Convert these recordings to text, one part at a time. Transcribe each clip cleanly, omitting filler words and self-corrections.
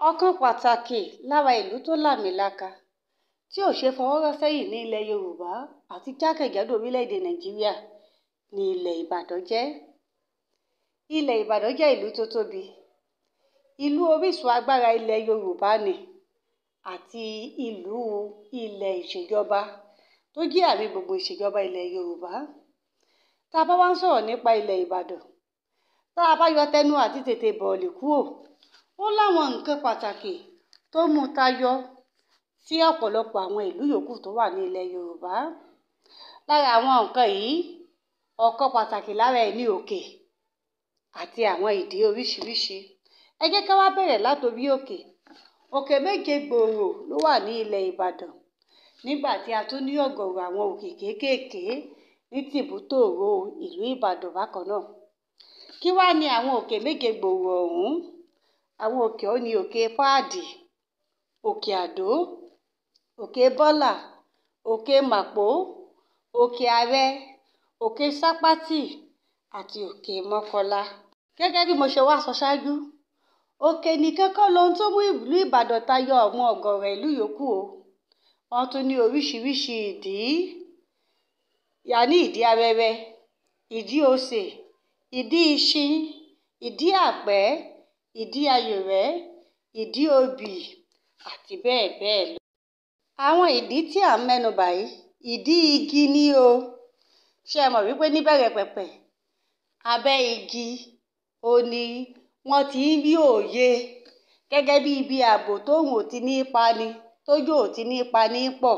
Ọ̀kan pàtàkì lára ìlú tó làmìlaka tí ò ṣe fọwọ́ rọ́ sẹ́yìn ní ilẹ̀ Yorùbá àti jákèjádò orílẹ̀-èdè Nàìjíríà ni ilẹ̀ Ìbàdàn jẹ́. Ilẹ̀ Ìbàdàn jẹ́ ìlú tó tóbi, ìlú orísun agbára ilẹ̀ Yorùbá ni àti ìlú ilẹ̀ ìṣèjọba tó jẹ́ ààrin gbogbo ìṣèjọba ilẹ̀ Yorùbá. Tá a bá wá ń sọ̀rọ̀ nípa ilẹ̀ Ìbàdàn, tá a bá yọ tẹnu àti tètè bọ̀ọ̀lì kúrò, ó láwọn nǹkan pàtàkì tó mú tayọ sí ọ̀pọ̀lọpọ̀ àwọn ìlú yòókù tó wà ní ilẹ̀ Yorùbá. Lára àwọn nǹkan yìí, ọ̀kan pàtàkì lára ẹ̀ ní òkè àti àwọn ìdí oríṣiríṣi. Ẹ jẹ́ ká wá bẹ̀rẹ̀ látorí òkè. Òkè méje gbòòrò ló wà ní ilẹ̀ Ìbàdàn, nígbà tí a tún ní ọ̀gọ̀rọ̀ àwọn òkè kéékèèké ní tìbútòòró ìlú Ìbàdàn bákan náà. Kí wá ni àwọn òkè méje gbòòrò ọ̀hún? Àwọn òkè ọ̀hún ni òkè Páàdì, òkè Àdó, òkè Bọ́là, òkè Màpó, òkè Àrẹ, òkè Sápátì àti òkè Mọ́kọ́lá. Gẹ́gẹ́ bí mo ṣe wá sọ ṣáájú, òkè nìkan kọ́ lohun tó mú ìlú Ìbàdàn tayọ àwọn ọ̀gọ̀rọ̀ ìlú yòókù o. Wọ́n tún ní oríṣiríṣi ìdí. Yàní ìdí arẹrẹ, ìdí osè, ìdí ìṣin, ìdí àpẹ́, ìdí ayòrẹ́, ìdí obì àti bẹ́ẹ̀ bẹ́ẹ̀ lọ. Àwọn ìdí tí à ń mẹ́nubà yìí, ìdí igi ni o. Ṣé ẹ mọ̀ wípé níbẹ̀rẹ̀ pẹ̀pẹ̀, abẹ́ igi ó ní wọ́n ti ń rí òye gẹ́gẹ́ bí ibi ààbò tóòrùn ò ti ní pa ni, tójò ò ti ní pa ní pọ̀.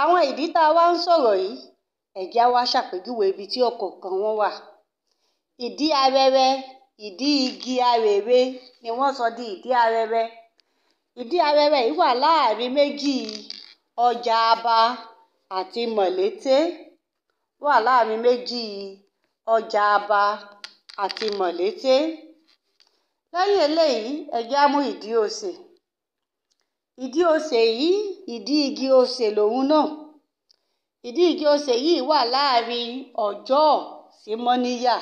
Àwọn ìdí tá a wá ń sọ̀rọ̀ yìí, ẹ jẹ́ á wá ṣàpèjúwe ibi tí ọ̀kọ̀ọ̀kan wọn wà. Ìdí arẹrẹ, ìdí igi arèrè ni wọ́n sọ di ìdí arẹrẹ. Ìdí arẹrẹ yìí wà láàrin méjì ọjà Aba àti Mọ̀lété. Wà láàrin méjì ọjà Aba àti Mọ̀lété. Lẹ́yìn eléyìí, ẹ jẹ́ á mú ìdí osè. Ìdí osè yìí, ìdí igi osè lòun náà. Ìdí igi osè yìí wà láàrin Ọ̀jọ́ọ̀ sí Mọ́níyà.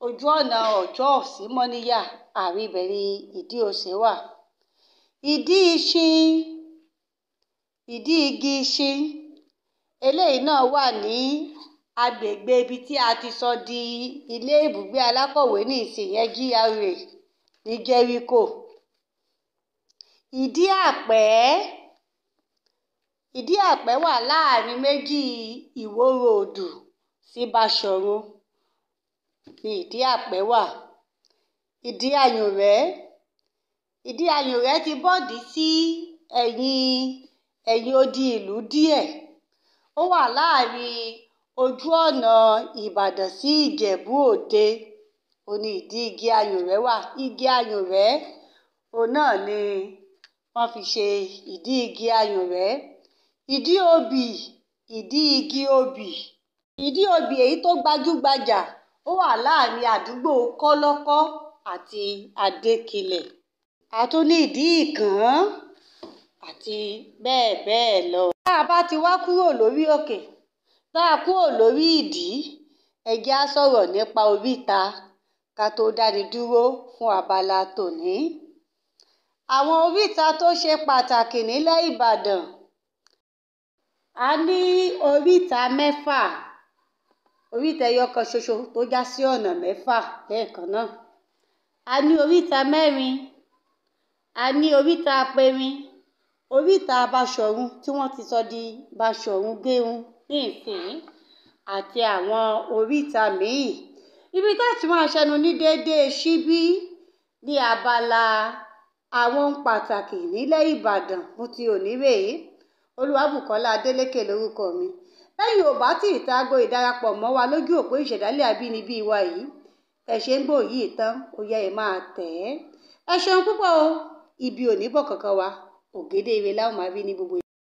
Ojú ọ̀nà Ọ̀jọ́ọ̀ sí Mọ́níyà, àárín ibẹ̀ ni ìdí osè wà. Ìdí ìṣin, ìdí igi ìṣin, eléyìí náà wà ní agbègbè ibi tí a ti sọ di ilé ibùgbé alákọ̀wé ní ìsìnyẹn GRA ní Jẹ́ríkò. Ìdí àpẹ́, ìdí àpẹ́ wà láàrin méjì Ìwó Ròòdù sí Báṣọ̀run ní ìdí àpẹ́ wà. Ìdí àyùnrẹ́, ìdí àyùnrẹ́ ti bọ́ọ̀dì sí ẹ̀yìn odi ìlú díẹ̀. Ó wà láàrin ojú ọ̀nà Ìbàdàn sí Ìjẹ̀bú Òde. Ó ní ìdí igi àyùnrẹ́ wà. Igi àyùnrẹ́, òun náà ni wọ́n fi ṣe ìdí igi àyùnrẹ́. Ìdí obì, ìdí igi obì. Ìdí obì èyí tó gbajúgbajà, ó wà láàrin àdúgbò Kọ́lọ́kọ́ àti Adékilẹ̀. A tún ní ìdí ìkàn àti bẹ́ẹ̀ bẹ́ẹ̀ lọ. Tá a bá ti wá kúrò lórí òkè, tá a kúrò lórí ìdí, ẹ jẹ́ á sọ̀rọ̀ nípa oríta ká tó dáni dúró fún abala tòní. Àwọn oríta tó ṣe pàtàkì nílẹ̀ Ìbàdàn. A ní oríta mẹ́fà. Oríta ẹyọ kan ṣoṣo tó já sí ọ̀nà mẹ́fà lẹ́ẹ̀kan náà. A ní oríta mẹ́rin. A ní oríta apẹrin, oríta Báṣọ̀run tí wọ́n ti sọ di Báṣọ̀run Géhun ní ìsìn, àti àwọn oríta míì. Ibi tá a ti máa ṣẹnu ní déédéé ṣíbí ní abala àwọn ohun pàtàkì nílẹ̀ Ìbàdàn fún ti òní rèé. Olúwabùkọ́lá Adélékè lórúkọ mi. Lẹ́yìn ò bá tí ì tago ìdarapọ̀ mọ́ wa lójú òpó ìṣẹ̀dálẹ̀ àbínibí wa yìí, ẹ ṣe ń gbọ́ yìí tán, ó yẹ ẹ máa tẹ̀ ẹ́. Ẹ ṣeun púpọ̀ o. Ibi ò ní bọ̀ kankan wa. Ògédé ire la ó máa rí ní gbogbo